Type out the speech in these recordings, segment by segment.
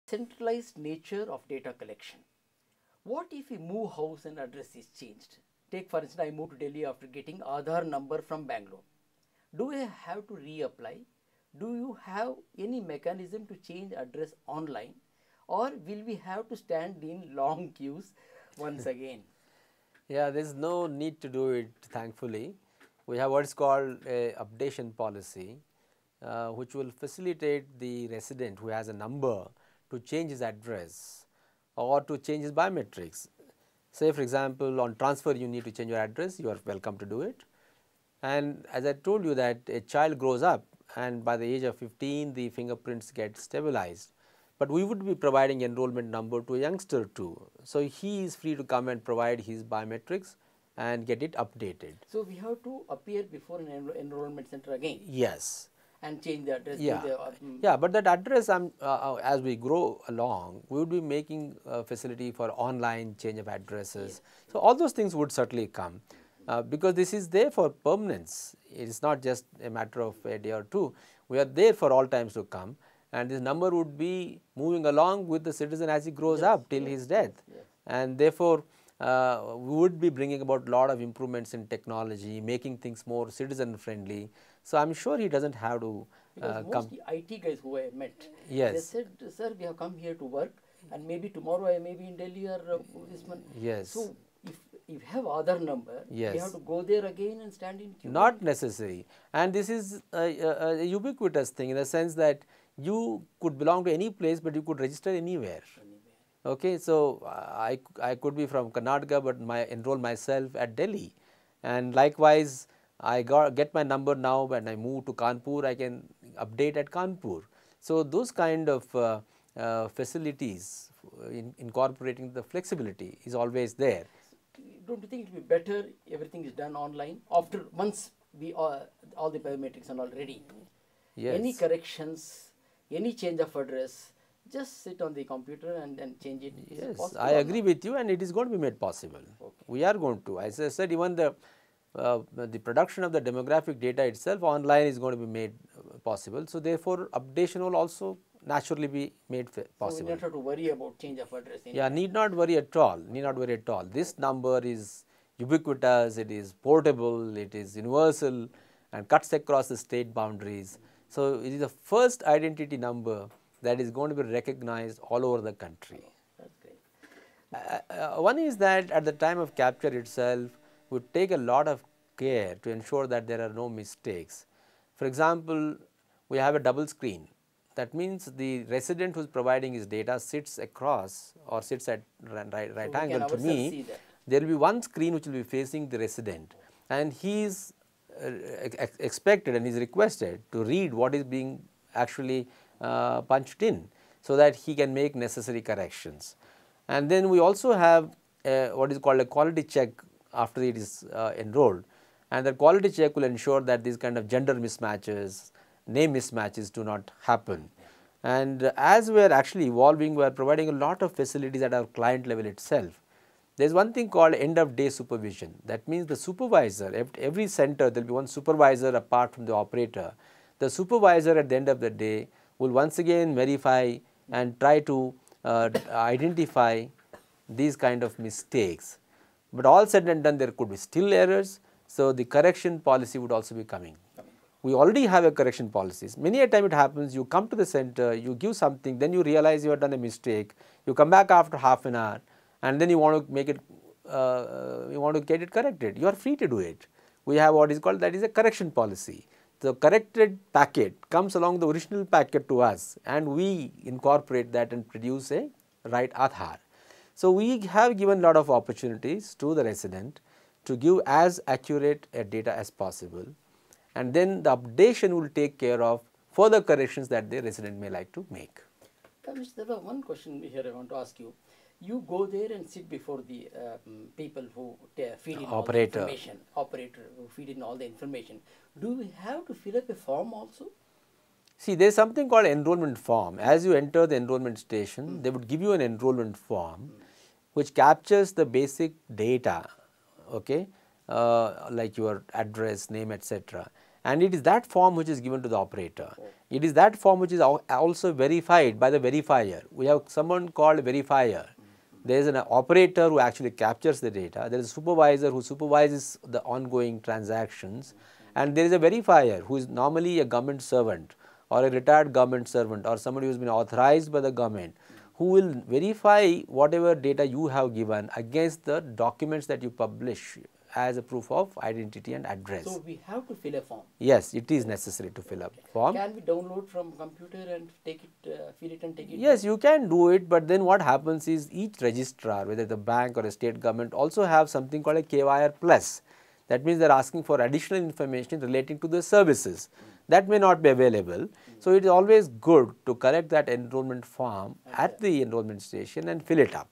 Centralized nature of data collection. What if we move house and address is changed? Take for instance, I moved to Delhi after getting Aadhaar number from Bangalore. Do I have to reapply? Do you have any mechanism to change address online, or will we have to stand in long queues once again? Yeah, there is no need to do it, thankfully. We have what is called a updation policy, which will facilitate the resident who has a number to change his address or to change his biometrics. Say for example, on transfer you need to change your address, you are welcome to do it. And as I told you that a child grows up and by the age of 15 the fingerprints get stabilized, but we would be providing enrollment number to a youngster too. So he is free to come and provide his biometrics and get it updated. So we have to appear before an enrollment center again. Yes. And change the address. Yeah, to yeah, but that address, as we grow along, we would be making a facility for online change of addresses. Yes. So all those things would certainly come, because this is there for permanence. It is not just a matter of a day or two. We are there for all times to come, and this number would be moving along with the citizen as he grows up till his death, and therefore we would be bringing about a lot of improvements in technology, making things more citizen friendly. So I am sure he does not have to because most IT guys who I met, yes, they said, sir, we have come here to work and maybe tomorrow I may be in Delhi or this month. Yes. So if you have Aadhaar number, yes, you have to go there again and stand in queue. Not necessary. And this is a ubiquitous thing in the sense that you could belong to any place, but you could register anywhere. Okay, so I could be from Karnataka, but enroll myself at Delhi, and likewise I get my number now. When I move to Kanpur, I can update at Kanpur. So those kind of facilities incorporating the flexibility is always there. Don't you think it would be better everything is done online after once we all the biometrics are all ready? Yes. Any corrections, any change of address, just sit on the computer and change it. Yes, I agree with you, and it is going to be made possible. Okay. We are going to. As I said, even the production of the demographic data itself online is going to be made possible. So therefore, updation will also naturally be made possible. So we don't have to worry about change of address. Yeah, need not worry at all. Need not worry at all. This number is ubiquitous. It is portable. It is universal, and cuts across the state boundaries. So it is the first identity number that is going to be recognized all over the country. That's great. One is that at the time of capture itself, we take a lot of care to ensure that there are no mistakes. For example, we have a double screen. That means the resident who is providing his data sits across or sits at right angle to me. There will be one screen which will be facing the resident, and he is expected and is requested to read what is being actually punched in, so that he can make necessary corrections. And then we also have what is called a quality check after it is enrolled, and the quality check will ensure that these kind of gender mismatches, name mismatches do not happen. And as we are actually evolving, we are providing a lot of facilities at our client level itself. There is one thing called end of day supervision. That means the supervisor, at every center there will be one supervisor apart from the operator. The supervisor at the end of the day will once again verify and try to identify these kind of mistakes. But all said and done, there could be still errors. So the correction policy would also be coming. We already have a correction policies. Many a time it happens, you come to the center, you give something, then you realize you have done a mistake. You come back after half an hour, and then you want to make it, you want to get it corrected. You are free to do it. We have what is called, that is a correction policy. The corrected packet comes along the original packet to us, and we incorporate that and produce a right Aadhaar. So we have given a lot of opportunities to the resident to give as accurate a data as possible, and then the updation will take care of further corrections that the resident may like to make. There was one question here I want to ask you. You go there and sit before the people who feed in all the information, operator who feed in all the information. Do we have to fill up a form also? See, there is something called enrollment form. As you enter the enrollment station, they would give you an enrollment form which captures the basic data, okay, like your address, name, etc. and it is that form which is given to the operator. It is that form which is also verified by the verifier. We have someone called verifier. There is an operator who actually captures the data, there is a supervisor who supervises the ongoing transactions, and there is a verifier who is normally a government servant or a retired government servant or somebody who has been authorized by the government, who will verify whatever data you have given against the documents that you publish as a proof of identity and address. So we have to fill a form. Yes, it is necessary to fill up form. Can we download from computer and take it, fill it and take it? Yes, you can do it, but then what happens is each registrar, whether the bank or a state government, also have something called a KYR plus. That means they are asking for additional information relating to the services. That may not be available. So it is always good to collect that enrollment form at the enrollment station and fill it up,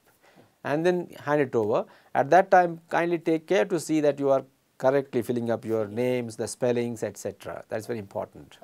and then hand it over. At that time, kindly take care to see that you are correctly filling up your names, the spellings, etc. That is very important.